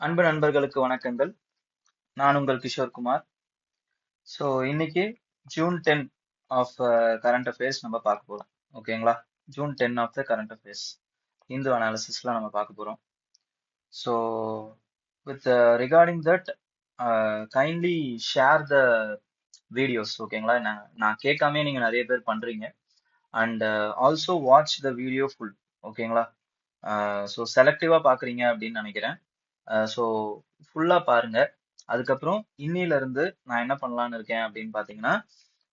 அன்பு நண்பர்களுக்கு வணக்கங்கள். நான் உங்கள் கிஷோர் குமார். ஸோ இன்னைக்கு ஜூன் 10 ஆஃப் கரண்ட் அஃபேர்ஸ் நம்ம பார்க்க போறோம். ஓகேங்களா? June 10 of the current affairs Hindu அனாலிசிஸ்லாம் நம்ம பார்க்க போறோம். So with regarding that kindly share the videos. ஓகேங்களா? நான் கேட்காம நீங்க நிறைய பேர் பண்றீங்க. And also watch the video full. ஓகேங்களா? ஸோ செலக்டிவா பாக்குறீங்க அப்படின்னு நினைக்கிறேன். ஸோ ஃபுல்லா பாருங்க. அதுக்கப்புறம் இன்னில இருந்து நான் என்ன பண்ணலாம்னு இருக்கேன் அப்படின்னு பாத்தீங்கன்னா,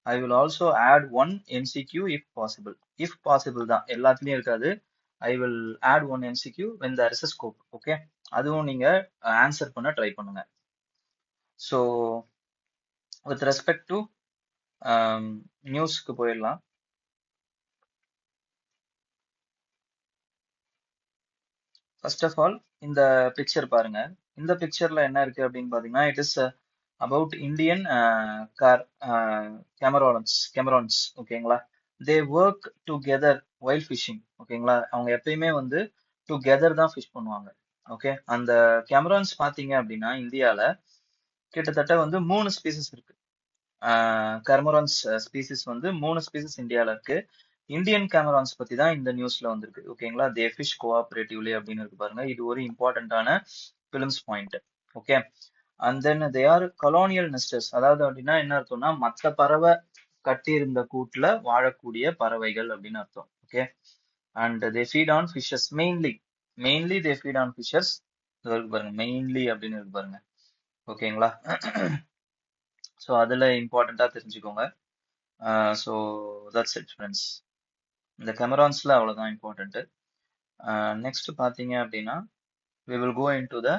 I will also add one MCQ if possible. If possible தான், எல்லாத்துலயும் இருக்காது. I will add one MCQ when there is a scope. Okay, அதுவும் நீங்க ஆன்சர் பண்ண ட்ரை பண்ணுங்க. ஸோ வித் ரெஸ்பெக்ட் டு நியூஸ்க்கு போயிடலாம். ஃபர்ஸ்ட் ஆஃப் ஆல் இந்த பிக்சர் பாருங்க. இந்த பிக்சர்ல என்ன இருக்கு அப்படின்னு பாத்தீங்கன்னா, it is about Indian cormorants. ஓகேங்களா? They work together while fishing. ஓகேங்களா? அவங்க எப்பயுமே வந்து டுகெதர் தான் ஃபிஷ் பண்ணுவாங்க. ஓகே, அந்த கேமரான்ஸ் பாத்தீங்க அப்படின்னா இந்தியால கிட்டத்தட்ட வந்து 3 ஸ்பீசிஸ் இருக்கு. கர்மரான்ஸ் ஸ்பீசிஸ் வந்து 3 ஸ்பீசிஸ் இந்தியால இருக்கு. இந்தியன் கேமரான்ஸ் பத்தி தான் இந்த நியூஸ்ல வந்திருக்கு. ஓகேங்களா? தே ஃபிஷ் கோஆபரேட்டிவ்லி அப்படின்னு இருக்கு பாருங்க. இது ஒரு இம்பார்ட்டன்டான films point. Okay, and then they are colonial nesters. அதாவது அப்படின்னா என்ன அர்த்தம்னா, மற்ற பறவை கட்டி இருந்த கூட்டுல வாழக்கூடிய பறவைகள் அப்படின்னு அர்த்தம். Okay, and they feed on fishes mainly they feed on fishes. இருக்கு பாருங்க, மெயின்லி அப்படின்னு இருக்கு பாருங்க. ஓகேங்களா? ஸோ அதுல இம்பார்ட்டண்டா தெரிஞ்சுக்கோங்க. So that's it friends. இந்த கேமரான்ஸ்ல அவ்வளவுதான் இம்பார்ட்டன்ட். நெக்ஸ்ட் பாத்தீங்க அப்படின்னா we will go into the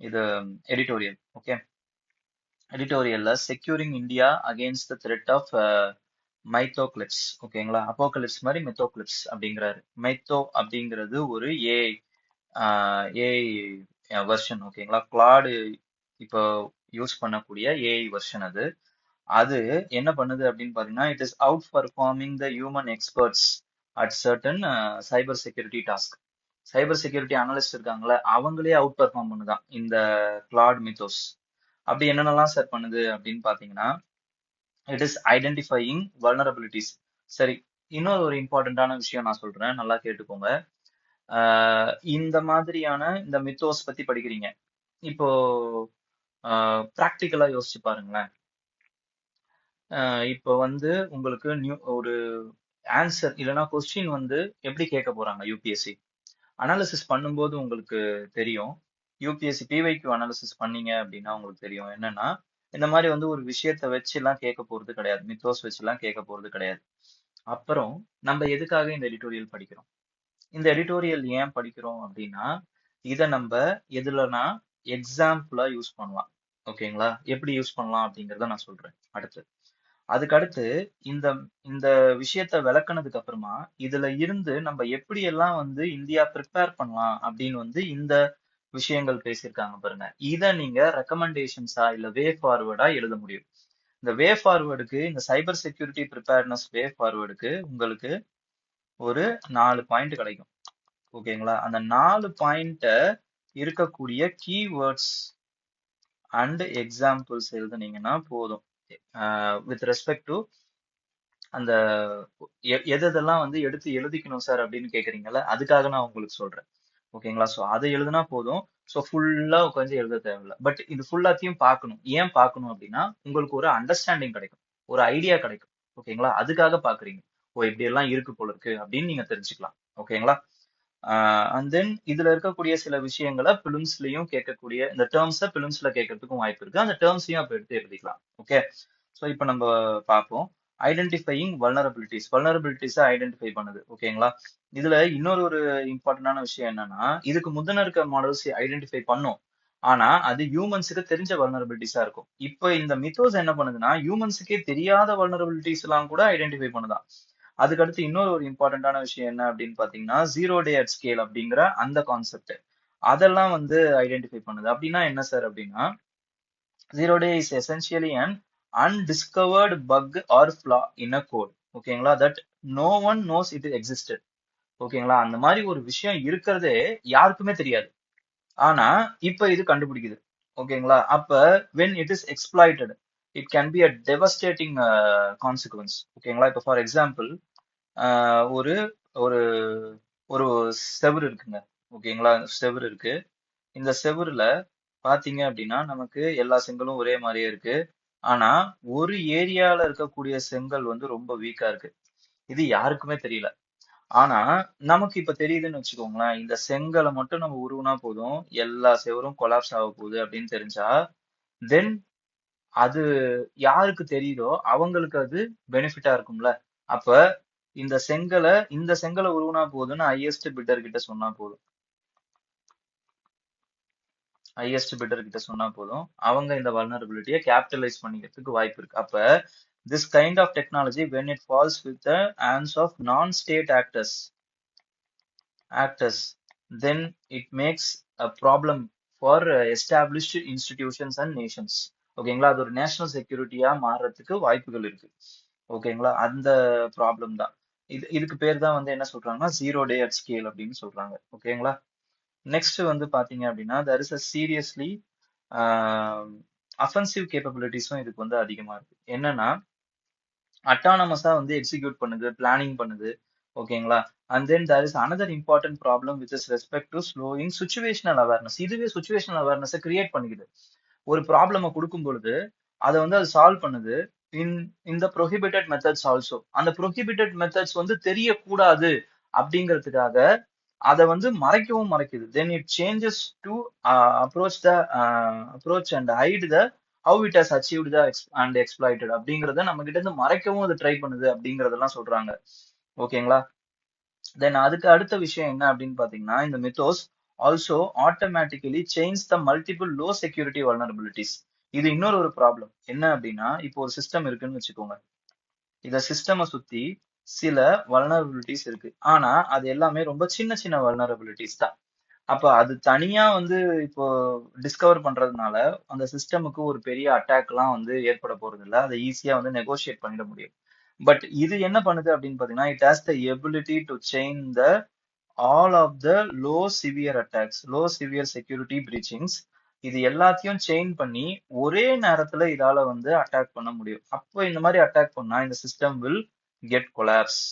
இது எடிட்டோரியல். ஓகே, எடிட்டோரியல்ல securing India against the threat of mythoclypse. ஓகேங்களா? அப்போகலிப்ஸ் மாதிரி மெத்தோக்லிப்ஸ் அப்படிங்கிறாரு. மைத்தோ அப்படிங்கிறது ஒரு ஏஐ வெர்ஷன். ஓகேங்களா? கிளாடு இப்போ யூஸ் பண்ணக்கூடிய ஏஐ வெர்ஷன் அது. அது என்ன பண்ணுது அப்படின்னு பாத்தீங்கன்னா, it is outperforming the human experts at certain cyber security task. Cyber security analyst இருக்காங்களே, அவங்களே அவுட் பர்ஃபார்ம் பண்ணுதான் இந்த கிளாட் மித்தோஸ். அப்படி என்னென்னலாம் சார் பண்ணுது அப்படின்னு பாத்தீங்கன்னா, இட் இஸ் ஐடென்டிஃபையிங் வல்னரபிலிட்டிஸ். சரி, இன்னொரு ஒரு இம்பார்ட்டன்டான விஷயம் நான் சொல்றேன், நல்லா கேட்டுக்கோங்க. இந்த மாதிரியான இந்த மித்தோஸ் பத்தி படிக்கிறீங்க. இப்போ ப்ராக்டிக்கலா யோசிச்சு பாருங்களேன். இப்போ வந்து உங்களுக்கு ஒரு ஆன்சர் இல்லைன்னா கொஸ்டின் வந்து எப்படி கேட்க போறாங்க யூபிஎஸ்சி அனாலிசிஸ் பண்ணும்போது உங்களுக்கு தெரியும். யூபிஎஸ்சி பிவைக்யூ அனாலிசிஸ் பண்ணீங்க அப்படின்னா உங்களுக்கு தெரியும் என்னன்னா, இந்த மாதிரி வந்து ஒரு விஷயத்த வச்சு எல்லாம் கேட்க போறது கிடையாது, மித்தோஸ் வச்சு எல்லாம் கேட்க போறது கிடையாது. அப்புறம் நம்ம எதுக்காக இந்த எடிட்டோரியல் படிக்கிறோம்? இந்த எடிட்டோரியல் ஏன் படிக்கிறோம் அப்படின்னா, இதை நம்ம எதுலனா எக்ஸாம்பிளா யூஸ் பண்ணலாம். ஓகேங்களா? எப்படி யூஸ் பண்ணலாம் அப்படிங்கறத நான் சொல்றேன் அடுத்து. அதுக்கடுத்து இந்த இந்த விஷயத்த விளக்குனதுக்கு அப்புறமா இதுல இருந்து நம்ம எப்படி எல்லாம் வந்து இந்தியா ப்ரிப்பேர் பண்ணலாம் அப்படின்னு வந்து இந்த விஷயங்கள் பேசியிருக்காங்க பாருங்க. இத நீங்க ரெக்கமெண்டேஷன்ஸா இல்ல வே ஃபார்வர்டா எழுத முடியும். இந்த வே ஃபார்வர்டுக்கு, இந்த சைபர் செக்யூரிட்டி ப்ரிப்பேர்னஸ் வே ஃபார்வர்டுக்கு உங்களுக்கு ஒரு 4 பாயிண்ட் கிடைக்கும். ஓகேங்களா? அந்த 4 பாயிண்ட இருக்கக்கூடிய கீவேர்ட்ஸ் அண்ட் எக்ஸாம்பிள்ஸ் எழுதுனீங்கன்னா போதும். வித் ரெஸ்பெக்ட் டு அந்த எதெல்லாம் வந்து எடுத்து எழுதிக்கணும் சார் அப்படின்னு கேக்குறீங்கல்ல, அதுக்காக நான் உங்களுக்கு சொல்றேன். ஓகேங்களா? சோ அதை எழுதுனா போதும். சோ ஃபுல்லா உட்காந்து எழுத தேவையில்ல. பட் இது ஃபுல்லாத்தையும் பார்க்கணும். ஏன் பார்க்கணும் அப்படின்னா, உங்களுக்கு ஒரு அண்டர்ஸ்டாண்டிங் கிடைக்கும், ஒரு ஐடியா கிடைக்கும். ஓகேங்களா? அதுக்காக பாக்குறீங்க. ஓ, இப்படி எல்லாம் இருக்கு போல இருக்கு அப்படின்னு நீங்க தெரிஞ்சுக்கலாம். ஓகேங்களா? அண்ட் தென் இதுல இருக்கக்கூடிய சில விஷயங்களை பிலிம்ஸ்லயும் கேட்கக்கூடிய இந்த டேர்ம்ஸை பிலிம்ஸ்ல கேட்கறதுக்கும் வாய்ப்பு இருக்கு. அந்த டேர்ம்ஸையும் அப்ப எடுத்து எழுதிக்கலாம். ஓகே, ஸோ இப்போ நம்ம பார்ப்போம். ஐடென்டிஃபையிங் வல்னரபிலிட்டிஸை ஐடென்டிஃபை பண்ணுது. ஓகேங்களா? இதுல இன்னொரு ஒரு இம்பார்ட்டன்டான விஷயம் என்னன்னா, இதுக்கு முந்தின இருக்க மாடல்ஸ் ஐடென்டிஃபை பண்ணும். ஆனா அது ஹியூமன்ஸுக்கு தெரிஞ்ச வல்னரபிலிட்டிஸா இருக்கும். இப்போ இந்த மித்தோஸ் என்ன பண்ணுதுன்னா, ஹியூமன்ஸுக்கே தெரியாத வல்னரபிலிட்டிஸ் எல்லாம் கூட ஐடென்டிஃபை பண்ணுதான். அதுக்கடுத்து இன்னொரு ஒரு இம்பார்ட்டன்டான விஷயம் என்ன அப்படின்னு பாத்தீங்கன்னா, ஜீரோ டே அட் ஸ்கேல் அப்படிங்கிற அந்த கான்செப்ட் அதெல்லாம் வந்து ஐடென்டிஃபை பண்ணுது. அப்படின்னா என்ன சார் அப்படின்னா, zero day is essentially an undiscovered bug or flaw in a code. ஓகேங்களா? That no one knows it existed. ஓகேங்களா? அந்த மாதிரி ஒரு விஷயம் இருக்கிறதே யாருக்குமே தெரியாது. ஆனா இப்ப இது கண்டுபிடிக்குது. ஓகேங்களா? அப்ப when it is exploited, it can be a devastating consequence. ஓகேங்களா? இப்ப ஃபார் எக்ஸாம்பிள் ஒரு ஒரு ஒரு செவுரு இருக்குங்க. ஓகேங்களா? செவுரு இருக்கு. இந்த செவுருல பாத்தீங்க அப்படின்னா நமக்கு எல்லா செங்கலும் ஒரே மாதிரியே இருக்கு. ஆனா ஒரு ஏரியால இருக்கக்கூடிய செங்கல் வந்து ரொம்ப வீக்கா இருக்கு. இது யாருக்குமே தெரியல. ஆனா நமக்கு இப்ப தெரியுதுன்னு வச்சுக்கோங்களேன். இந்த செங்கலை மட்டும் நம்ம உருவினா போதும், எல்லா செவரும் கொலாப்ஸ் ஆக போகுது அப்படின்னு தெரிஞ்சா, தென் அது யாருக்கு தெரியுதோ அவங்களுக்கு அது பெனிஃபிட்டா இருக்கும்ல. அப்ப இந்த செங்கலை உருவினா போதும்னு ஹையஸ்ட் பிட்டர் கிட்ட சொன்னா போதும். அவங்க இந்த வல்னரபிலிட்டியை கேபிட்டலைஸ் பண்ணிக்கிறதுக்கு வாய்ப்பு இருக்கு. அப்ப this kind of technology when it falls with the hands of non-state actors, then it makes a problem for established institutions and nations. ஓகேங்களா? அது ஒரு நேஷனல் செக்யூரிட்டியா மாறுறதுக்கு வாய்ப்புகள் இருக்கு. ஓகேங்களா? அந்த ப்ராப்ளம் தான். இதுக்கு பேர் தான் வந்து என்ன சொல்றாங்கன்னா ஜீரோ டே அட் ஸ்கேல் அப்படின்னு சொல்றாங்க. ஓகேங்களா? நெக்ஸ்ட் வந்து பாத்தீங்க அப்படின்னா there is a seriously offensive கேப்பபிலிட்டிஸும் இதுக்கு வந்து அதிகமா இருக்கு. என்னன்னா அட்டானமஸா வந்து எக்ஸிக்யூட் பண்ணுது, பிளானிங் பண்ணுது. ஓகேங்களா? And then there is another important problem with is respect to slowing situational awareness. இதுவே சுச்சுவேஷனல் அவேர்னஸை கிரியேட் பண்ணிக்குது. ஒரு ப்ராப்ளமை கொடுக்கும் பொழுது அதை வந்து அது சால்வ் பண்ணுது. இன் இந்த ப்ரொஹிபிட்டட் மெத்தட்ஸ் ஆல்சோ. அந்த ப்ரொஹிபிட்டட் மெத்தட்ஸ் வந்து தெரியக்கூடாது அப்படிங்கிறதுக்காக அதை வந்து மறைக்கவும் மறைக்குது. Then it changes to approach and hide the how it has achieved the and exploited அப்படிங்கறத நம்ம கிட்ட இருந்து மறைக்கவும் அது ட்ரை பண்ணுது அப்படிங்கறதெல்லாம் சொல்றாங்க. ஓகேங்களா? தென் அதுக்கு அடுத்த விஷயம் என்ன அப்படின்னு பாத்தீங்கன்னா இந்த Mythos also automatically change the multiple low security vulnerabilities. இது இன்னொரு ஒரு ப்ராப்ளம் என்ன அப்படின்னா இப்போ ஒரு சிஸ்டம் இருக்குன்னு வச்சுக்கோங்க. இந்த சிஸ்டமை சுத்தி சில வல்னரபிலிட்டிஸ் இருக்கு. ஆனா அது எல்லாமே ரொம்ப சின்ன சின்ன வல்னரபிலிட்டிஸ் தான். அப்ப அது தனியா வந்து இப்போ டிஸ்கவர் பண்றதுனால அந்த சிஸ்டமுக்கு ஒரு பெரிய அட்டாக் எல்லாம் வந்து ஏற்பட போறது இல்ல. அதை ஈஸியா வந்து நெகோஷியேட் பண்ணிட முடியும். பட் இது என்ன பண்ணுது அப்படின்னு பாத்தீங்கன்னா it has the ability to chain the all of the low severe attacks, low severe security breachings. இது எல்லாத்தையும் செயின் பண்ணி ஒரே நேரத்துல இதால வந்து அட்டாக் பண்ண முடியும். அப்போ இந்த மாதிரி அட்டாக் பண்ணா இந்த சிஸ்டம் வில் கெட் கொலாப்ஸ்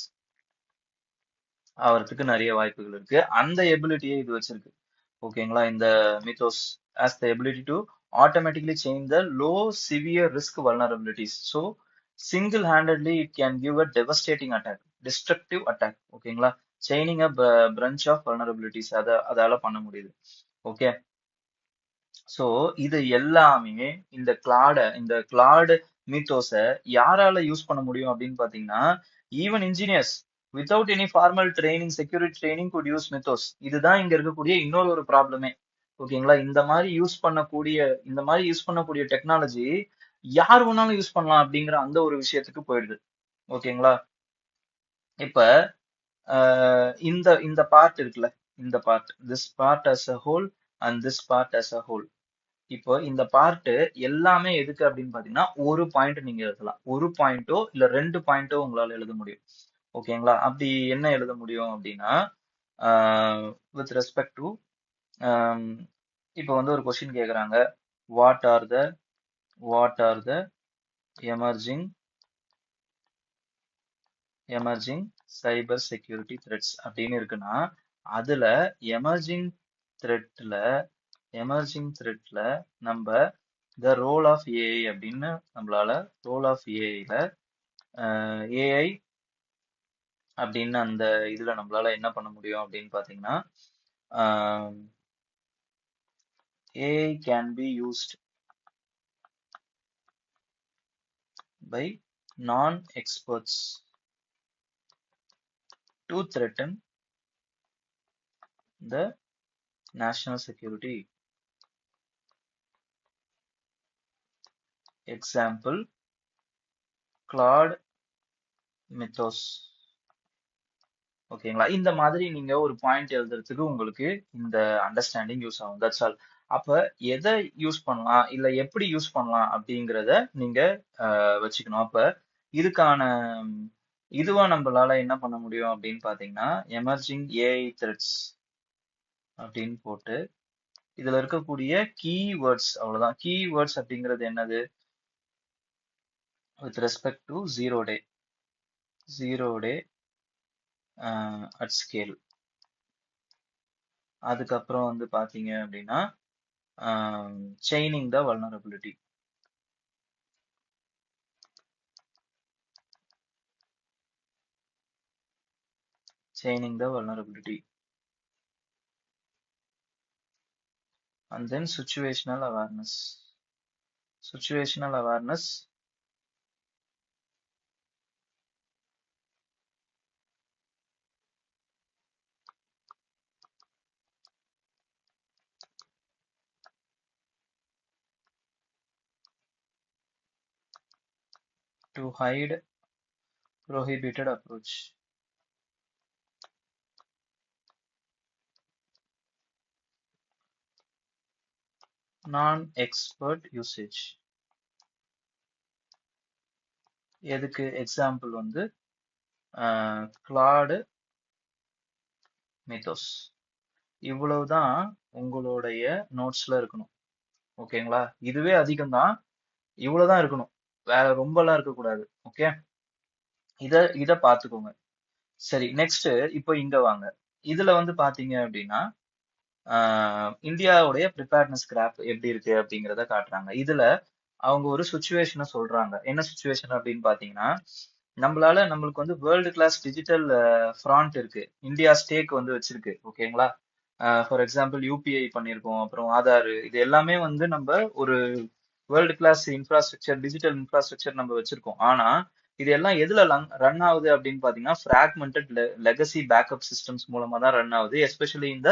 ஆகிறதுக்கு நிறைய வாய்ப்புகள் இருக்கு. அந்த எபிலிட்டியை இது வச்சிருக்கு. ஓகேங்களா? இந்த Mythos has the ability to automatically change the low severe risk vulnerabilities. So single handedly it can give a devastating attack, destructive attack. ஓகேங்களா? chaining a bunch of vulnerabilities அதால பண்ண முடியுது. ஓகே. சோ இது எல்லாமே இந்த கிளாட் மீத்தோஸை யாரால use பண்ண முடியும் அப்படின்னு பாத்தீங்கன்னா even engineers without any formal training, security training good use Mythos. இதுதான் இங்க இருக்கக்கூடிய இன்னொரு ஒரு ப்ராப்ளமே. ஓகேங்களா? இந்த மாதிரி யூஸ் பண்ணக்கூடிய டெக்னாலஜி யார் வேணாலும் யூஸ் பண்ணலாம் அப்படிங்கிற அந்த ஒரு விஷயத்துக்கு போயிடுது. ஓகேங்களா? இப்ப இந்த இந்த பார்ட் இருக்குல்ல, இந்த part, this part as a whole and this part as a whole. இப்போ இந்த பார்ட் எல்லாமே எதுக்கு அப்படின்னு பாத்தீங்கன்னா ஒரு பாயிண்ட் நீங்க எழுதலாம். ஒரு பாயிண்டோ இல்ல 2 பாயிண்டோ உங்களால எழுத முடியும். ஓகேங்களா? அப்படி என்ன எழுத முடியும் அப்படின்னா வித் ரெஸ்பெக்ட் டு இப்போ வந்து ஒரு கொஸ்டின் கேக்குறாங்க, what are the what are the emerging emerging cyber security threats அப்படின்னு இருக்குன்னா அதுல எமர்ஜிங் த்ரெட்ல நம்ம த ரோல் ஆஃப் ஏஐ அப்படின்னு நம்மளால ரோல் ஆஃப் ஏஐல ஏஐ அப்படின்னு அந்த இதுல நம்மளால என்ன பண்ண முடியும் அப்படின்னு பாத்தீங்கன்னா AI can be used by non experts to threaten the national security. Example Claude Mythos. ஓகேங்களா? இந்த மாதிரி நீங்க ஒரு பாயிண்ட் எழுதுறதுக்கு உங்களுக்கு இந்த அண்டர்ஸ்டாண்டிங் யூஸ் ஆகும். That's all. அப்ப எதை யூஸ் பண்ணலாம் இல்ல எப்படி யூஸ் பண்ணலாம் அப்படிங்கிறத நீங்க வச்சுக்கணும். அப்ப இதுக்கான இதுவா நம்மளால என்ன பண்ண முடியும் அப்படின்னு பாத்தீங்கன்னா எமர்ஜிங் ஏஐ த்ரெட்ஸ் அப்படின்னு போட்டு இதுல இருக்கக்கூடிய கீவேர்ட்ஸ் அவ்வளவுதான். கீவேர்ட்ஸ் அப்படிங்கிறது என்னது? With respect to zero day at scale. அதுக்கப்புறம் வந்து பாத்தீங்க அப்படின்னா chaining the vulnerability. Chaining the vulnerability. And then situational awareness. Situational awareness. To hide prohibited approach. Non-expert usage. எதுக்கு எக்ஸாம்பிள் வந்து கிளாடு மித்தோஸ். இவ்வளவுதான் உங்களுடைய நோட்ஸ்ல இருக்கணும். ஓகேங்களா? இதுவே அதிகம்தான். இவ்வளவுதான் இருக்கணும். வேற ரொம்பலாம் இருக்கக்கூடாது. ஓகே, இத பாத்துக்கோங்க. சரி, நெக்ஸ்ட் இப்போ இங்க வாங்க. இதுல வந்து பாத்தீங்க அப்படின்னா இந்தியாவுடைய ப்ரிப்பேர்ட்னஸ் கிராப் எப்படி இருக்கு அப்படிங்கிறத காட்டுறாங்க. இதுல அவங்க ஒரு சுச்சுவேஷனை சொல்றாங்க. என்ன சுச்சுவேஷன் அப்படின்னு பாத்தீங்கன்னா, நம்மளுக்கு வந்து வேர்ல்டு கிளாஸ் டிஜிட்டல் ஃப்ராண்ட் இருக்கு. இந்தியா ஸ்டேக் வந்து வச்சிருக்கு. ஓகேங்களா? ஃபார் எக்ஸாம்பிள் யூபிஐ பண்ணியிருக்கோம், அப்புறம் ஆதார், இது எல்லாமே வந்து நம்ம ஒரு world class infrastructure, digital infrastructure நம்ம வச்சிருக்கோம். ஆனா இது எல்லாம் எதுல ரன் ஆகுது அப்படின்னு பாத்தீங்கன்னா ஃபிராக்மெண்டட் லெகசி பேக்கப் சிஸ்டம்ஸ் மூலமா தான் ரன் ஆகுது, எஸ்பெஷலி இந்த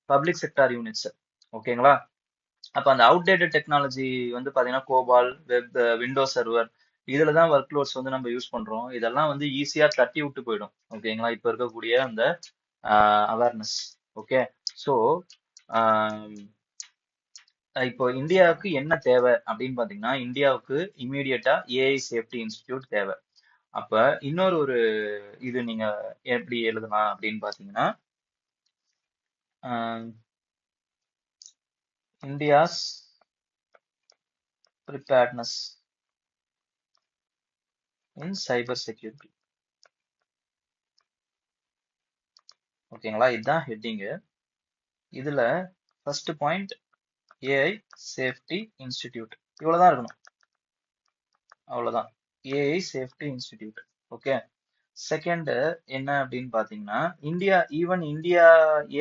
பப்ளிக் செக்டார் யூனிட்ஸ். ஓகேங்களா? அப்ப அந்த அவுடேட்டட் டெக்னாலஜி வந்து பாத்தீங்கன்னா கோபால், வெப், விண்டோஸ் சர்வர், இதுலதான் ஒர்க் லோட்ஸ் வந்து நம்ம யூஸ் பண்றோம். இதெல்லாம் வந்து ஈஸியா தட்டி விட்டு போயிடும். ஓகேங்களா? இப்ப இருக்கக்கூடிய அந்த அவேர்னஸ். ஓகே, ஸோ இப்போ இந்தியாவுக்கு என்ன தேவை அப்படின்னு பாத்தீங்கன்னா, இந்தியாவுக்கு இமீடியட்டா ஏஐ சேஃப்டி இன்ஸ்டிடியூட் தேவை. அப்ப இன்னொரு இது நீங்க எப்படி எழுதலாம் அப்படின்னு பாத்தீங்கன்னா, இந்தியாஸ் ப்ரிப்பேர்ட்னஸ் இன் சைபர் செக்யூரிட்டி. ஓகேங்களா? இதுதான் ஹெட்டிங். இதுல first point AI safety institute, இவ்வளவுதான் இருக்கணும். அவ்வளவுதான், AI safety institute. Okay, second என்ன அப்படின்னு பாத்தீங்கன்னா, இந்தியா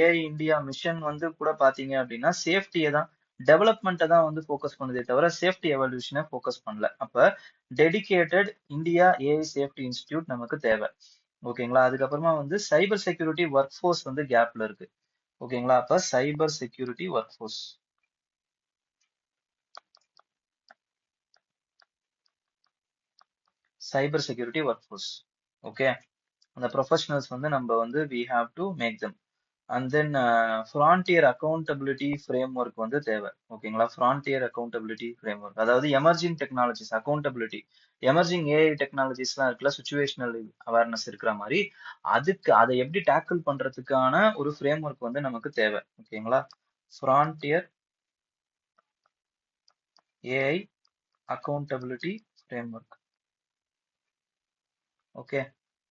ஏஐ இந்தியா மிஷன் வந்து கூட பாத்தீங்க அப்படின்னா சேஃப்டியை தான், டெவலப்மெண்ட்டை தான் வந்து ஃபோக்கஸ் பண்ணுதே தவிர சேஃப்டி எவல்யூஷனை ஃபோக்கஸ் பண்ணல. அப்ப dedicated India AI safety institute நமக்கு தேவை. ஓகேங்களா? அதுக்கப்புறமா வந்து சைபர் செக்யூரிட்டி ஒர்க் ஃபோர்ஸ் வந்து கேப்ல இருக்கு. ஓகேங்களா? அப்ப cyber security workforce, cyber security workforce. Okay, அந்த ப்ரொஃபஷனல்ஸ் வந்து நம்ம வந்து we have to make them. And then frontier accountability framework வந்து தேவை. ஓகேங்களா? ஃப்ரான்டியர் அக்கௌண்டபிலிட்டி ஃப்ரேம் ஒர்க், அதாவது emerging technologies accountability, emerging AI டெக்னாலஜிஸ்லாம் இருக்குல்ல, சுச்சுவேஷனல் அவேர்னஸ் இருக்கிற மாதிரி, அதை எப்படி டேக்கிள் பண்றதுக்கான ஒரு ஃப்ரேம் ஒர்க் வந்து நமக்கு தேவை. ஓகேங்களா? Frontier AI accountability frame work. Okay,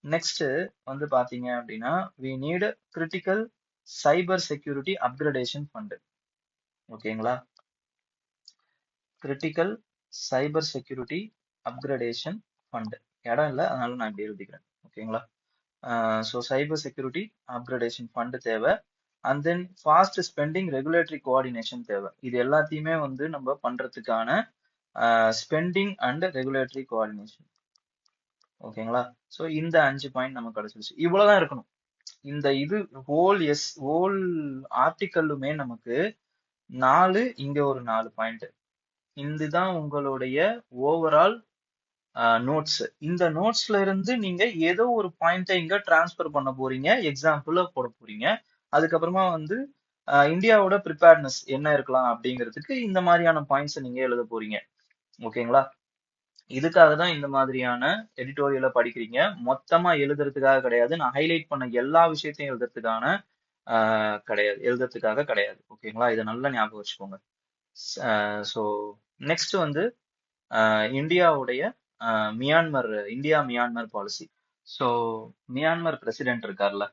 next வந்து பாத்தீங்க அப்படின்னா we need critical cyber security upgradation fund. ஓகேங்களா? Critical cyber security upgradation fund, இடம் இல்லை அதனால நான் இப்படி எழுதிக்கிறேன். ஓகேங்களா? So cyber security upgradation fund தேவை. And then fast spending regulatory coordination தேவை. இது எல்லாத்தையுமே வந்து நம்ம பண்றதுக்கான ஸ்பெண்டிங் அண்ட் ரெகுலேட்டரி கோஆர்டினேஷன். ஓகேங்களா? ஸோ இந்த 5 பாயிண்ட் நமக்கு கிடைச்சிருச்சு. இவ்வளவுதான் இருக்கணும். இந்த இது ஹோல் ஆர்டிக்கல்லுமே நமக்கு 4, இங்க ஒரு 4 பாயிண்ட். இதுதான் உங்களுடைய ஓவரால் நோட்ஸ். இந்த நோட்ஸ்ல இருந்து நீங்க ஏதோ ஒரு பாயிண்ட்டை இங்க டிரான்ஸ்பர் பண்ண போறீங்க, எக்ஸாம்பிள போட போறீங்க. அதுக்கப்புறமா வந்து இந்தியாவோட ப்ரிப்பேர்ட்னஸ் என்ன இருக்கலாம் அப்படிங்கிறதுக்கு இந்த மாதிரியான பாயிண்ட்ஸ் நீங்க எழுத போறீங்க. ஓகேங்களா? இதுக்காக தான் இந்த மாதிரியான எடிட்டோரியலை படிக்கிறீங்க. மொத்தமா எழுதுறதுக்காக கிடையாது. நான் ஹைலைட் பண்ண எல்லா விஷயத்தையும் எழுதுறதுக்கான கிடையாது, எழுதுறதுக்காக கிடையாது. ஓகேங்களா, இதை நல்லா ஞாபகம் வச்சுக்கோங்க. ஸோ நெக்ஸ்ட் வந்து இந்தியாவுடைய India Myanmar policy. So Myanmar president இருக்கார்ல,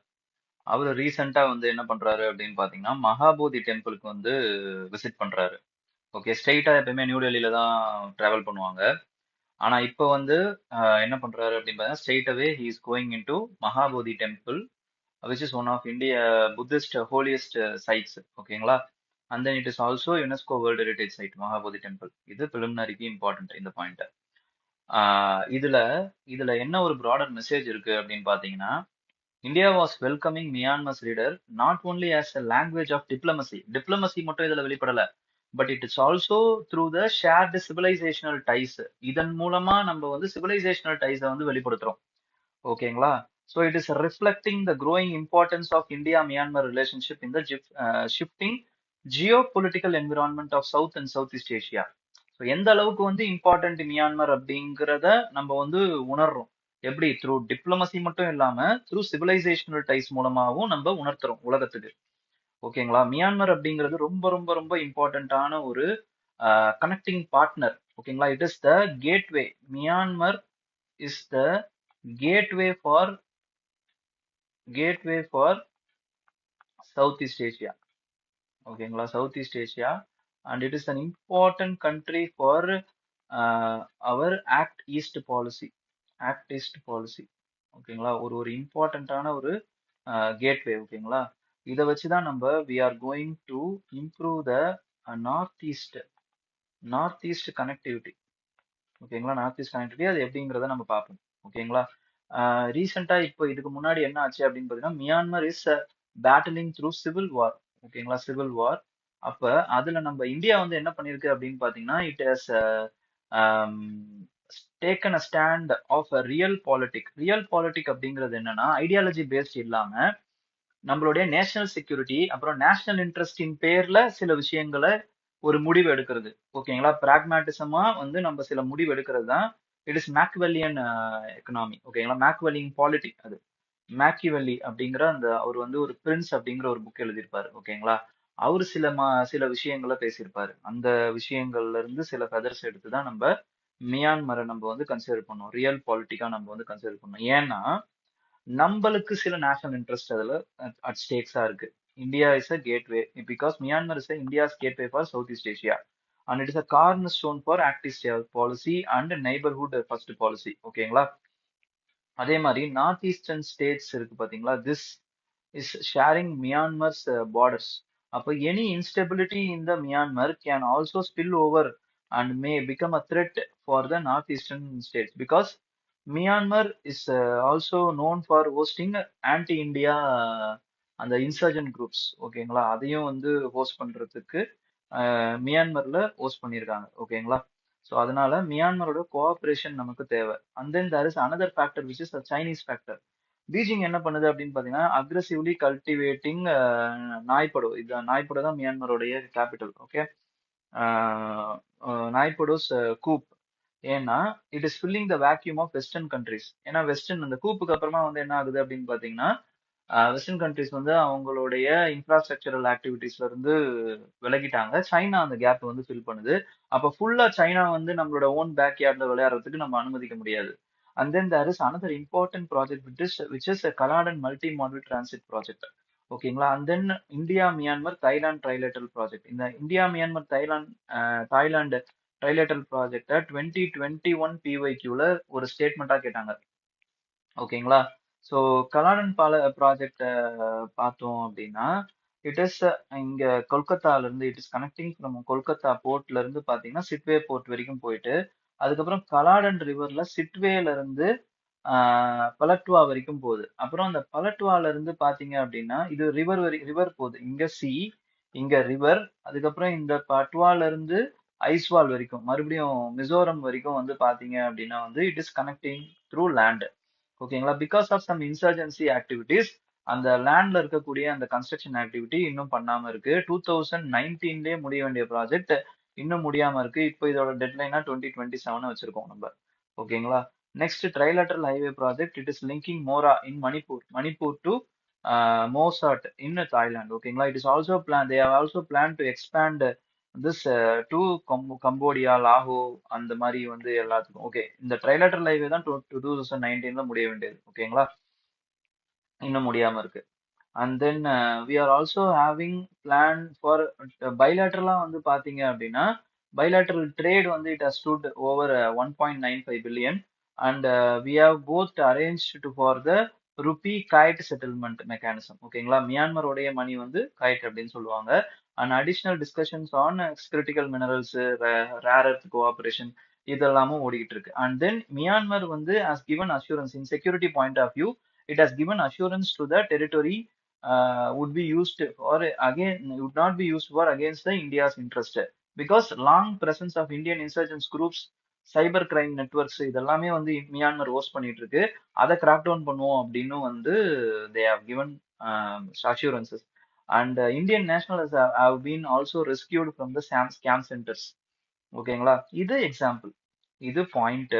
அவர் ரீசெண்டா வந்து என்ன பண்றாரு அப்படின்னு பாத்தீங்கன்னா மகாபோதி டெம்பிளுக்கு வந்து விசிட் பண்றாரு. ஓகே, ஸ்ட்ரெயிட்டா எப்பயுமே நியூ டெல்லியில தான் டிராவல் பண்ணுவாங்க. ஆனா இப்போ வந்து என்ன பண்றாரு அப்படின்னு பார்த்தா straight away he is going in to Mahabodhi temple, which is one of India Buddhist holiest sites. ஓகேங்களா, and then it is also UNESCO world heritage site Mahabodhi temple. இது பிலிமினரிக்கு இம்பார்ட்டன்ட் இந்த பாயிண்ட். இதுல இதுல என்ன ஒரு ப்ராடர் மெசேஜ் இருக்கு அப்படின்னு பாத்தீங்கன்னா, India was welcoming Myanmar's leader not only as a language of diplomacy. Diplomacy மட்டும் இதுல வெளிப்படல, but it is also through the shared civilisational ties. இதன் மூலமா நம்ம வந்து சிவிலைசேஷனல் டைஸை வந்து வெளிப்படுத்துறோம். ஓகேங்களா, so it is reflecting the growing importance of India Myanmar relationship in the shifting geopolitical environment of south and south east Asia. So எந்த அளவுக்கு வந்து இம்பார்ட்டன்ட் மியான்மர் அப்படிங்கிறத நம்ம வந்து உணர்றோம். எப்படி? த்ரூ டிப்ளமசி மட்டும் இல்லாம த்ரூ சிவிலைசேஷனல் டைஸ் மூலமாவும் நம்ம உணர்த்துறோம் உலகத்துக்கு. ஓகேங்களா, மியான்மர் அப்படிங்கிறது ரொம்ப ரொம்ப ரொம்ப இம்பார்ட்டன்டான ஒரு கனெக்டிங் பார்ட்னர். ஓகேங்களா, it is the gateway. Myanmar is the gateway for south east Asia. ஓகேங்களா, south east Asia, and it is an important country for our act east policy. ஓகேங்களா, ஒரு ஒரு இம்பார்ட்டன்டான ஒரு கேட்வே. ஓகேங்களா, இதை வச்சுதான் நம்ம we are going to improve the north east connectivity. ஓகேங்களா, நார்த் ஈஸ்ட் கனெக்டிவிட்டி அது எப்படிங்கிறத நம்ம பார்ப்போம். ஓகேங்களா, ரீசெண்டா இப்போ இதுக்கு முன்னாடி என்ன ஆச்சு அப்படின்னு பார்த்தீங்கன்னா, Myanmar is battling through civil war. ஓகேங்களா, சிவில் வார். அப்ப அதுல நம்ம இந்தியா வந்து என்ன பண்ணிருக்கு அப்படின்னு பாத்தீங்கன்னா, it has taken a stand of a realpolitik. Realpolitik அப்படிங்கிறது என்னன்னா, ஐடியாலஜி பேஸ்ட் இல்லாம நம்மளுடைய நேஷனல் செக்யூரிட்டி அப்புறம் நேஷனல் இன்ட்ரெஸ்டின் பேர்ல சில விஷயங்களை ஒரு முடிவு எடுக்கிறது. ஓகேங்களா, பிராக்மேட்டிசமா வந்து நம்ம சில முடிவு எடுக்கிறது தான் இட் இஸ் மேக்வெல்லியன் எக்கனாமி. ஓகேங்களா, மேக்வெல்லியன் பாலிட்டிக். அது மேக்கிவெல்லி அப்படிங்கிற அந்த அவர் வந்து ஒரு பிரின்ஸ் அப்படிங்கிற ஒரு புக் எழுதியிருப்பாரு. ஓகேங்களா, அவரு சில விஷயங்களை பேசியிருப்பாரு. அந்த விஷயங்கள்ல இருந்து சில கதர்ஸ் எடுத்து தான் நம்ம மியான்மரை நம்ம வந்து கன்சிடர் பண்ணோம், ரியல் பாலிட்டிக்கா நம்ம வந்து கன்சிடர் பண்ணோம். ஏன்னா நம்மளுக்கு சில நேஷனல் இன்ட்ரெஸ்ட் அதுல அட் ஸ்டேக்ஸா இருக்கு. India is a gateway because Myanmar is India's gateway for south east Asia, and it is a cornerstone for Act east policy and neighbourhood first policy. ஓகேங்களா, அதே மாதிரி நார்த் ஈஸ்டர்ன் ஸ்டேட்ஸ் இருக்கு பாத்தீங்களா, this is sharing Myanmar's borders. அப்போ any instability in the Myanmar can also spill over and may become a threat for the north eastern states because Myanmar is also known for hosting anti India அந்த insurgent groups. ஓகேங்களா, அதையும் வந்து host பண்றதுக்கு மியான்மர்ல host பண்ணியிருக்காங்க. ஓகேங்களா, so அதனால மியான்மரோட cooperation நமக்கு தேவை. And then there is another factor which is Chinese factor. Beijing என்ன பண்ணுது அப்படின்னு பாத்தீங்கன்னா, அக்ரெசிவ்லி கல்டிவேட்டிங் நாய்படோ. இது நாய்படோ தான் மியான்மரோடைய கேபிட்டல். Okay, Naypyidaw's coup. ஏன்னா it is filling the vacuum of western countries. ஏன்னா வெஸ்டர்ன் அந்த கூப்புக்கு அப்புறமா வந்து என்ன ஆகுது அப்படின்னு பாத்தீங்கன்னா, வெஸ்டர்ன் கண்ட்ரிஸ் வந்து அவங்களுடைய இன்ஃப்ராஸ்ட்ரக்சரல் ஆக்டிவிட்டிஸ்ல இருந்து விலகிட்டாங்க. சைனா அந்த கேப் வந்து ஃபில் பண்ணுது. அப்ப ஃபுல்லா சைனா வந்து நம்மளோட ஓன் பேக் யார்ட்ல விளையாடுறதுக்கு நம்ம அனுமதிக்க முடியாது. And then there is another important project which is Kaladan multi modal transit project. ஓகேங்களா, and then India Myanmar Thailand trilateral project. இந்த இந்தியா மியான்மர் தாய்லாந்து ட்ரைலேட்டரல் ப்ராஜெக்ட 2021 பிஒய்க்யூல ஒரு ஸ்டேட்மெண்டா கேட்டாங்க. ஓகேங்களா, ஸோ கலாடன் ப்ராஜெக்ட பார்த்தோம் அப்படின்னா, இட் இஸ் இங்க கொல்கத்தால இருந்து it is connecting from Kolkata போர்ட்ல இருந்து பாத்தீங்கன்னா சிட்வே போர்ட் வரைக்கும் போயிட்டு, அதுக்கப்புறம் கலாடன் ரிவர்ல சிட்வேல இருந்து பலட்வா வரைக்கும் போகுது. அப்புறம் அந்த பலட்வால இருந்து பாத்தீங்க அப்படின்னா இது ரிவர் போகுது. இங்க இங்க ரிவர், அதுக்கப்புறம் இந்த பட்வால இருந்து ஐஸ்வால் வரைக்கும், மறுபடியும் மிசோரம் வரைக்கும் வந்து பாத்தீங்க அப்படின்னா வந்து it is connecting through land. ஓகேங்களா, because of some insurgency activities அந்த லேண்ட்ல இருக்கக்கூடிய அந்த கன்ஸ்ட்ரக்ஷன் ஆக்டிவிட்டி இன்னும் பண்ணாம இருக்கு. 2019லயே முடிய வேண்டிய ப்ராஜெக்ட் இன்னும் முடியாம இருக்கு. இப்போ இதோட டெட்லைனா 2027 வச்சிருக்கோம் நம்ம. ஓகேங்களா, next trilateral highway project. It is linking Moreh in Manipur to Mozart in Thailand. ஓகேங்களா, it is also planned, they have also planned to expand this to Cambodia, லாஹோ, அந்த மாதிரி வந்து எல்லாத்துக்கும். ஓகே, இந்த ட்ரைலேட்டர் லைவே தான் 2019ல முடிய வேண்டியது. ஓகேங்களா, இன்னும் முடியாம இருக்கு. And then we are also having plan for bilateral வந்து பாத்தீங்க அப்படின்னா bilateral trade வந்து it has stood over 1.95 billion, and we have both arranged to for the rupee kite settlement mechanism. ஓகேங்களா, மியான்மர் உடைய மணி வந்து கைட் அப்படின்னு சொல்லுவாங்க. And additional discussions on critical minerals, rare earth cooperation, இதெல்லாமும் ஓடிக்கிட்டு இருக்கு. And then Myanmar வந்து has given assurance in security point of view, it has given assurance to the territory would be used for again would not be used for against the India's interest, because long presence of Indian insurgents groups, cyber crime networks, இதெல்லாமே வந்து Myanmar host பண்ணிட்டு இருக்கு. அதை crack down பண்ணுவோம் அப்படின்னு வந்து they have given assurances. And Indian nationals have been also rescued from the scam centers. ஓகேங்களா, இது எக்ஸாம்பிள், இது பாயிண்ட்,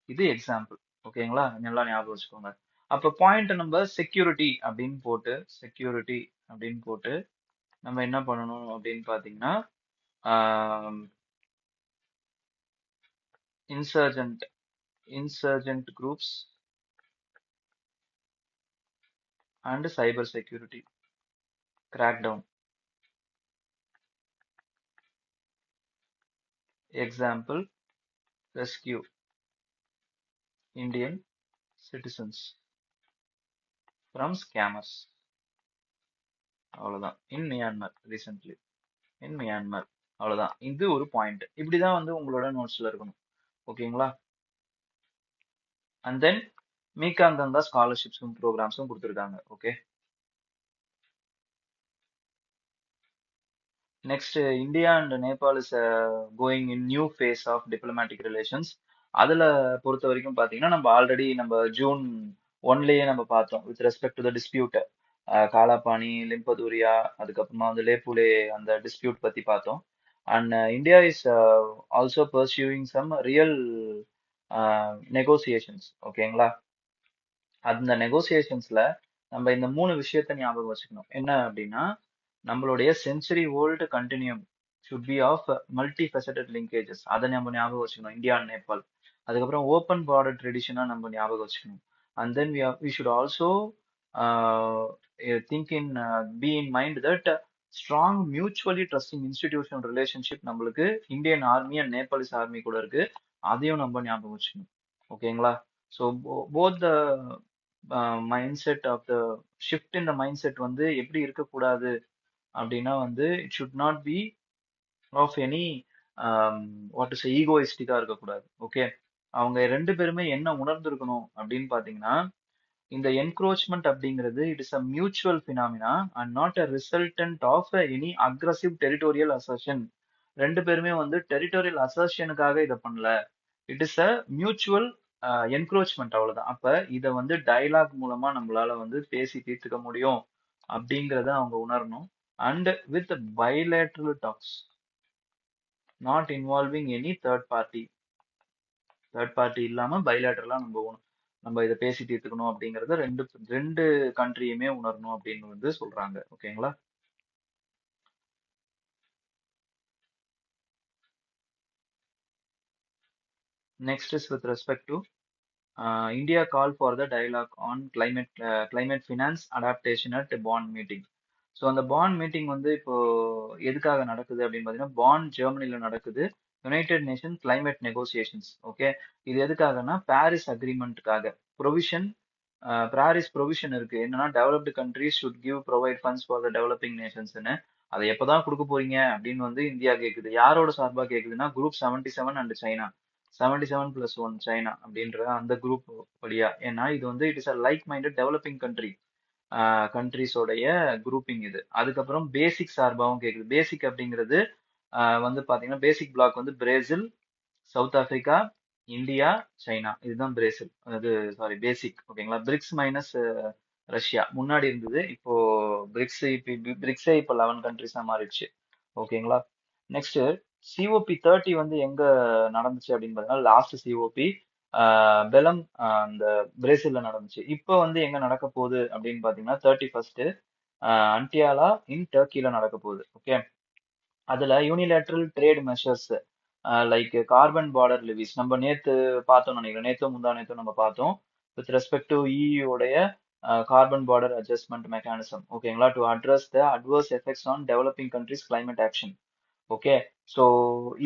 இது எக்ஸாம்பிள். ஓகேங்களா, நல்லா ஞாபகம் வச்சுக்கோங்க. அப்ப பாயிண்ட் நம்ம செக்யூரிட்டி அப்படின்னு போட்டு, செக்யூரிட்டி அப்படின்னு போட்டு நம்ம என்ன பண்ணணும் அப்படின்னு பாத்தீங்கன்னா, insurgent insurgent groups and cyber security crackdown. Example, rescue Indian citizens from scammers. அவ்வளவுதான். In Myanmar recently, in Myanmar. அவ்வளவுதான், இது ஒரு பாயிண்ட். இப்படிதான் வந்து உங்களோட நோட்ஸ்ல இருக்கணும். ஓகேங்களா, அண்ட் தென் மீக்கு அந்தந்த ஸ்காலர்ஷிப்ஸும் ப்ரோக்ராம்ஸும் கொடுத்துருக்காங்க. Okay, next India and Nepal is going in new phase of diplomatic relations. அதுல பொறுத்த வரைக்கும் பாத்தீங்கன்னா நம்ம ஆல்ரெடி நம்ம ஜூன் 1லயே நம்ம பார்த்தோம் with respect to the dispute, Kalapani, Limpiyadhura, அதுக்கப்புறமா வந்து லேப்புலே அந்த டிஸ்பியூட் பத்தி பார்த்தோம். And India is also pursuing some real negotiations. ஓகேங்களா, அந்த நெகோசியேஷன்ஸ்ல நம்ம இந்த 3 விஷயத்த ஞாபகம் வச்சுக்கணும். என்ன அப்படின்னா, நம்மளுடைய century old continuum should be of multi faceted linkages, அதை நம்ம ஞாபகம் வச்சுக்கணும், இந்தியா அண்ட் நேபாள். அதுக்கப்புறம் ஓப்பன் பார்டர் ட்ரெடிஷனா நம்ம ஞாபகம் வச்சுக்கணும். And then we should also think in be in mind that strong mutually trusting institutional relationship நம்மளுக்கு Indian army and Nepalese army கூட இருக்கு. அதையும் நம்ம ஞாபகம் வச்சுக்கணும். ஓகேங்களா, so both the mindset of the shift in the mindset வந்து எப்படி இருக்கக்கூடாது அப்படின்னா வந்து it should not be of any what to say ஈகோயிஸ்டிக்கா இருக்கக்கூடாது. ஓகே, அவங்க ரெண்டு பேருமே என்ன உணர்ந்திருக்கணும் அப்படின்னு பாத்தீங்கன்னா, இந்த என்க்ரோச்மெண்ட் அப்படிங்கிறது it is a mutual phenomena and not a resultant of any aggressive territorial assertion. ரெண்டு பேருமே வந்து டெரிட்டோரியல் அசர்ஷனுக்காக இதை பண்ணல, it is a mutual encroachment, அவ்வளவுதான். அப்ப இதை வந்து டயலாக் மூலமா நம்மளால வந்து பேசி தீர்த்துக்க முடியும் அப்படிங்கறத அவங்க உணரணும். And with bilateral talks, not involving any third party இல்லாம பைலேட்டரலா நம்ம இதை பேசி தீர்த்துக்கணும் அப்படிங்கறத ரெண்டு ரெண்டு கண்ட்ரியுமே உணரணும் அப்படின்னு வந்து சொல்றாங்க. ஓகேங்களா, next is with respect to India call for the dialogue on climate finance adaptation at Bonn meeting. So அந்த பாண்ட் மீட்டிங் வந்து இப்போ எதுக்காக நடக்குது அப்படின்னு பார்த்தீங்கன்னா, பாண்ட் ஜெர்மனில நடக்குது, united nation climate negotiations. Okay, இது எதுக்காகனா பாரிஸ் அக்ரிமெண்ட்டுக்காக ப்ரொவிஷன், பாரிஸ் ப்ரொவிஷன் இருக்கு என்னன்னா, developed countries should give provide funds for the developing நேஷன்ஸ்னு. அதை எப்பதான் கொடுக்க போறீங்க அப்படின்னு வந்து இந்தியா கேக்குது. யாரோட சார்பா கேக்குதுன்னா, குரூப் 77 அண்ட் சைனா, 77+1 சைனா அப்படின்ற அந்த குரூப் வழியா. ஏன்னா இது வந்து it is a like minded developing கண்ட்ரிஸோடைய குரூப்பிங் இது. அதுக்கப்புறம் பேசிக் சார்பாகவும் கேக்குது. பேசிக் அப்படிங்கிறது வந்து பாத்தீங்கன்னா, பேசிக் பிளாக் வந்து Brazil, south Africa, India, China, இதுதான் பிரேசில், அது சாரி பேசிக். ஓகேங்களா, பிரிக்ஸ் மைனஸ் ரஷ்யா முன்னாடி இருந்தது, இப்போ பிரிக்ஸே இப்போ 11 கண்ட்ரிஸா மாறிடுச்சு. ஓகேங்களா, நெக்ஸ்ட் COP 30 வந்து எங்க நடந்துச்சு அப்படின்னு பாத்தீங்கன்னா, லாஸ்ட் COP பெலம் அந்த பிரேசில்ல நடந்துச்சு. இப்போ வந்து எங்க நடக்க போகுது அப்படின்னு பாத்தீங்கன்னா 31st அன்டியாலா இன் டர்க்கில நடக்க போகுது. ஓகே, அதுல unilateral trade measures like carbon border Lewis நம்ம நேத்து பார்த்தோம் நினைக்கிறேன், நேத்தோ முந்தா நேத்தோ நம்ம பார்த்தோம். வித் ரெஸ்பெக்ட் டு இயு உடைய கார்பன் பார்டர் அட்ஜஸ்ட்மெண்ட் மெக்கானிசம், ஓகேங்களா, to address the adverse effects on developing countries climate action. Okay, so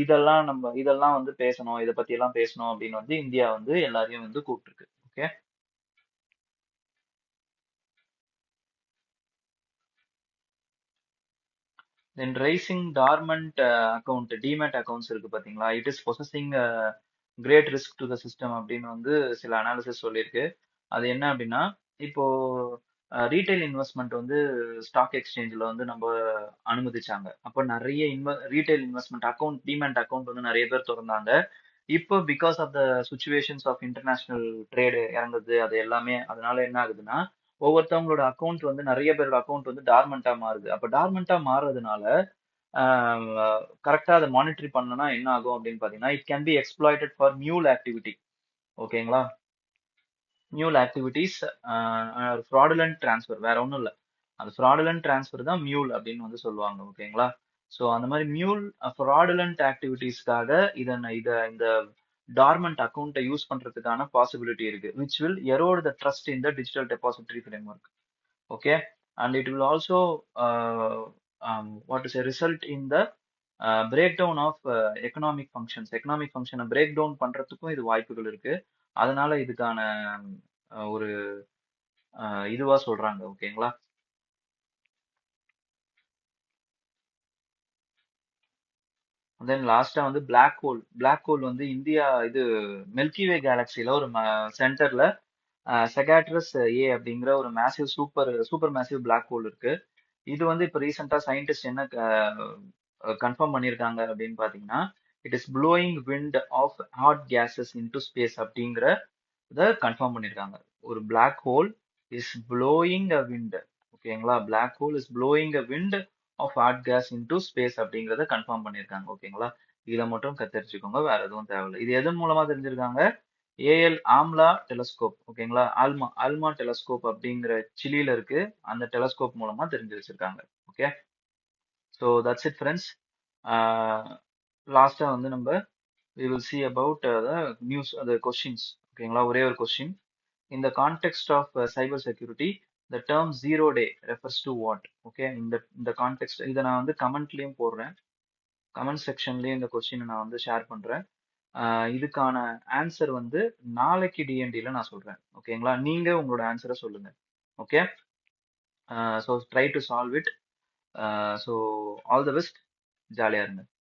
இதெல்லாம் வந்து பேசணும், இதை பத்தி எல்லாம் பேசணும் அப்படின்னு வந்து இந்தியா வந்து எல்லாரையும் வந்து கூப்பிட்டுருக்கு. Okay, then rising dormant account demat accounts இருக்கு பாத்தீங்களா, it is possessing great risk to the system அப்படின்னு வந்து சில அனாலிசிஸ் சொல்லியிருக்கு. அது என்ன அப்படின்னா, இப்போ ரீட்டைல் இன்வெஸ்ட்மெண்ட் வந்து ஸ்டாக் எக்ஸ்சேஞ்சில் வந்து நம்ம அனுமதிச்சாங்க. அப்போ நிறைய retail investment account demat account வந்து நிறைய பேர் திறந்தாங்க. இப்போ because of the situations of international trade இறங்குது, அது எல்லாமே அதனால என்ன ஆகுதுன்னா, ஒவ்வொருத்தவங்களோட அக்கௌண்ட் வந்து நிறைய பேரோட அக்கௌண்ட் வந்து டார்மெண்டா மாறுது. அப்ப டார்மெண்டா மாறுறதுனால கரெக்டா அதை மானிட்டரி பண்ணனா என்ன ஆகும் அப்படின்னு பாத்தீங்கன்னா, it can be exploited for mule activity. ஓகேங்களா, மியூல் ஆக்டிவிட்டிஸ், ஃப்ராடுலண்ட் டிரான்ஸ்ஃபர், வேற ஒன்றும் இல்லை, அது ஃப்ராடுலண்ட் டிரான்ஸ்ஃபர் தான் மியூல் அப்படின்னு வந்து சொல்லுவாங்க. ஓகேங்களா, ஸோ அந்த மாதிரி மியூல் ஃப்ராடுலண்ட் ஆக்டிவிட்டீஸ்க்காக இந்த டார்மண்ட் அக்கௌண்ட்டை யூஸ் பண்றதுக்கான பாசிபிலிட்டி இருக்கு, which will erode the trust in the digital depository framework. Okay, and it will also what to say result in the breakdown of economic functions. Economic ஃபங்க்ஷனை break down பண்றதுக்கும் இது வாய்ப்புகள் இருக்கு. அதனால இதுக்கான ஒரு இதுவா சொல்றாங்க. ஓகேங்களா, தென் லாஸ்டா வந்து பிளாக் ஹோல் வந்து இந்தியா இது மில்கிவே கேலக்சில ஒரு சென்டர்ல செகாட்ரஸ் ஏ அப்படிங்கிற ஒரு massive supermassive black hole இருக்கு. இது வந்து இப்போ ரீசெண்டா சயின்டிஸ்ட் என்ன கன்ஃபார்ம் பண்ணியிருக்காங்க அப்படின்னு பாத்தீங்கன்னா, it is blowing wind of hot gases into space அப்படிங்கிற இதை கன்ஃபார்ம் பண்ணியிருக்காங்க. ஒரு black hole is blowing a wind. ஓகேங்களா, black hole is blowing a wind of hot gas into space அப்படிங்கிறத கன்ஃபார்ம் பண்ணியிருக்காங்க. ஓகேங்களா, இதை மட்டும் தெரிஞ்சுக்கோங்க, வேற எதுவும் தேவையில்லை. இது எதன் மூலமா தெரிஞ்சிருக்காங்க? AL amla telescope. ஓகேங்களா, ஆல்மா டெலஸ்கோப் அப்படிங்கிற சிலியில இருக்கு, அந்த டெலஸ்கோப் மூலமா தெரிஞ்சு வச்சிருக்காங்க. Okay, so that's it friends. லாஸ்டா வந்து நம்ம we will see about the news, the questions. ஓகேங்களா, ஒரே ஒரு question. In the context of cyber security, the term zero day refers to what? Okay, இந்த கான்டெக்ட் இதை நான் வந்து கமெண்ட்லயும் போடுறேன், கமெண்ட் செக்ஷன்லயும் இந்த கொஸ்டினை நான் வந்து ஷேர் பண்றேன். இதுக்கான ஆன்சர் வந்து நாளைக்கு டிஎன்டில நான் சொல்றேன். ஓகேங்களா, நீங்க உங்களோட ஆன்சரை சொல்லுங்க. Okay, so try to solve it. So all the best, ஜாலியா இருங்க.